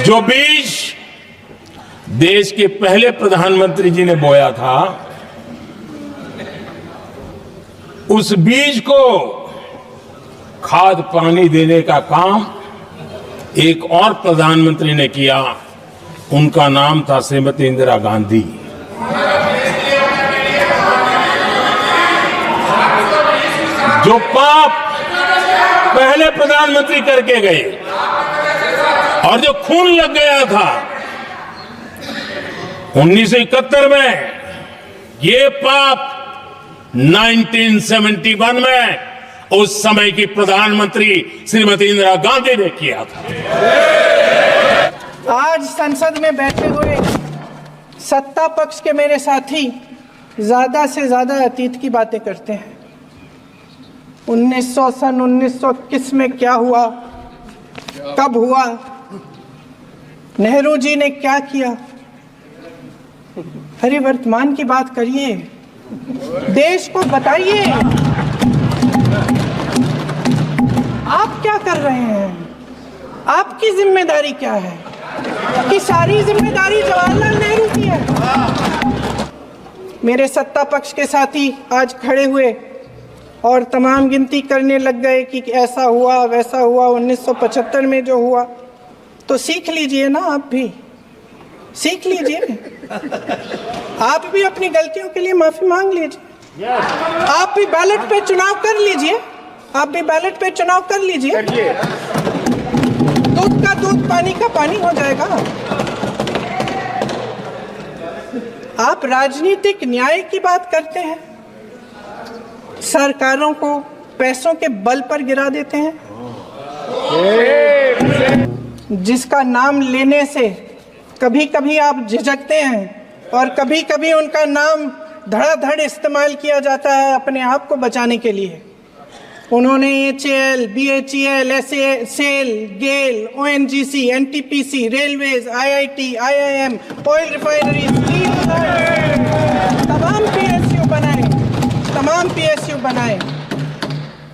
जो बीज देश के पहले प्रधानमंत्री जी ने बोया था, उस बीज को खाद पानी देने का काम एक और प्रधानमंत्री ने किया। उनका नाम था श्रीमती इंदिरा गांधी। जो पाप पहले प्रधानमंत्री करके गए और जो खून लग गया था 1971 में, ये पाप 1971 में उस समय की प्रधानमंत्री श्रीमती इंदिरा गांधी ने किया था। आज संसद में बैठे हुए सत्ता पक्ष के मेरे साथी ज्यादा से ज्यादा अतीत की बातें करते हैं। 1921 में क्या हुआ, कब हुआ, नेहरू जी ने क्या किया। अरे वर्तमान की बात करिए, देश को बताइए आप क्या कर रहे हैं, आपकी जिम्मेदारी क्या है। कि सारी जिम्मेदारी जवाहरलाल नेहरू की है। मेरे सत्ता पक्ष के साथी आज खड़े हुए और तमाम गिनती करने लग गए कि ऐसा हुआ वैसा हुआ 1975 में जो हुआ। तो सीख लीजिए ना, आप भी सीख लीजिए, आप भी अपनी गलतियों के लिए माफी मांग लीजिए। आप भी बैलेट पे चुनाव कर लीजिए, आप भी बैलेट पे चुनाव कर लीजिए। दूध का दूध, पानी का पानी हो जाएगा। आप राजनीतिक न्याय की बात करते हैं, सरकारों को पैसों के बल पर गिरा देते हैं। जिसका नाम लेने से कभी कभी आप झिझकते हैं और कभी कभी उनका नाम धड़ाधड़ इस्तेमाल किया जाता है अपने आप को बचाने के लिए। उन्होंने HAL, BHEL, SAL, गेल, ONGC, NTPC, railways, IIT, IIM, oil refineries, तमाम PSU बनाए।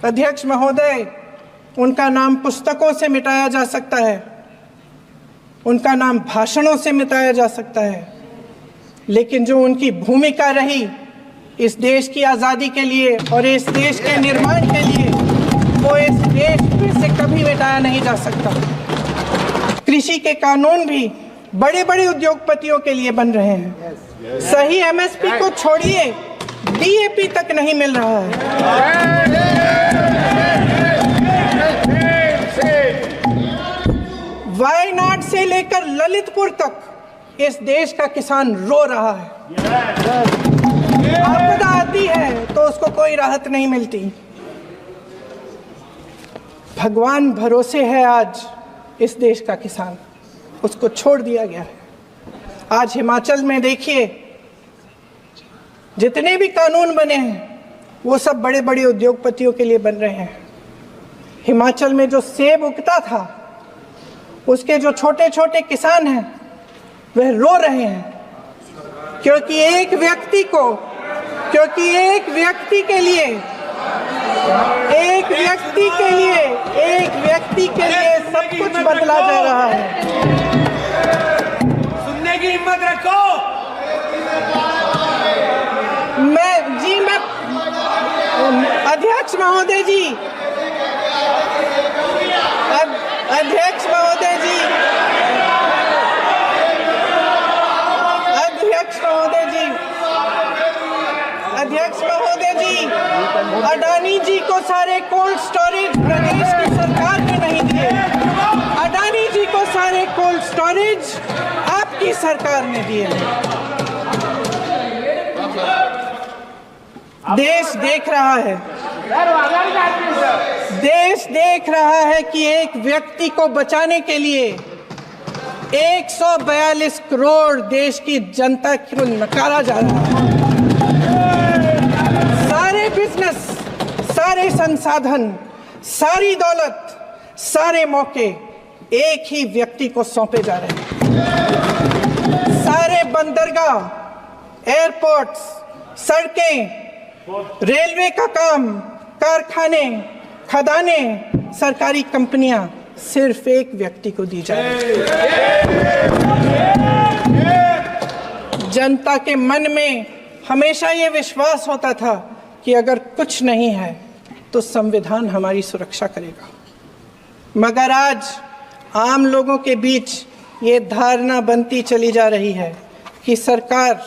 अध्यक्ष महोदय, उनका नाम पुस्तकों से मिटाया जा सकता है, उनका नाम भाषणों से मिटाया जा सकता है, लेकिन जो उनकी भूमिका रही इस देश की आज़ादी के लिए और इस देश के निर्माण के लिए, वो इस देश से कभी मिटाया नहीं जा सकता। कृषि के कानून भी बड़े बड़े उद्योगपतियों के लिए बन रहे हैं। सही MSP को छोड़िए, DAP तक नहीं मिल रहा है। वायनाड से लेकर ललितपुर तक इस देश का किसान रो रहा है। आपदा आती है तो उसको कोई राहत नहीं मिलती। भगवान भरोसे है आज इस देश का किसान, उसको छोड़ दिया गया है। आज हिमाचल में देखिए, जितने भी कानून बने हैं वो सब बड़े बड़े उद्योगपतियों के लिए बन रहे हैं। हिमाचल में जो सेब उगता था, उसके जो छोटे छोटे किसान हैं वह रो रहे हैं, क्योंकि एक व्यक्ति के लिए सब कुछ बदला जा रहा है। सुनने की हिम्मत रखो। अध्यक्ष महोदय जी, अध्यक्ष महोदय जी, अडानी जी को सारे कोल्ड स्टोरेज प्रदेश की सरकार ने नहीं दिए। अडानी जी को सारे कोल्ड स्टोरेज आपकी सरकार ने दिए। देश देख रहा है, देश देख रहा है कि एक व्यक्ति को बचाने के लिए 142 करोड़ देश की जनता को नकारा जा रहा है। सारे बिजनेस, सारे संसाधन, सारी दौलत, सारे मौके एक ही व्यक्ति को सौंपे जा रहे हैं। सारे बंदरगाह, एयरपोर्ट्स, सड़कें, रेलवे का काम, कारखाने, खदानें, सरकारी कंपनियां सिर्फ एक व्यक्ति को दी जा रही है। जनता के मन में हमेशा ये विश्वास होता था कि अगर कुछ नहीं है तो संविधान हमारी सुरक्षा करेगा, मगर आज आम लोगों के बीच ये धारणा बनती चली जा रही है कि सरकार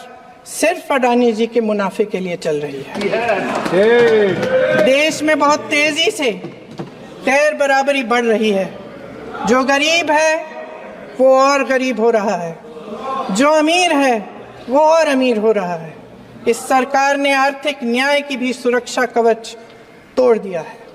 सिर्फ अडानी जी के मुनाफे के लिए चल रही है। देश में बहुत तेजी से गैर बराबरी बढ़ रही है। जो गरीब है वो और गरीब हो रहा है, जो अमीर है वो और अमीर हो रहा है। इस सरकार ने आर्थिक न्याय की भी सुरक्षा कवच तोड़ दिया है।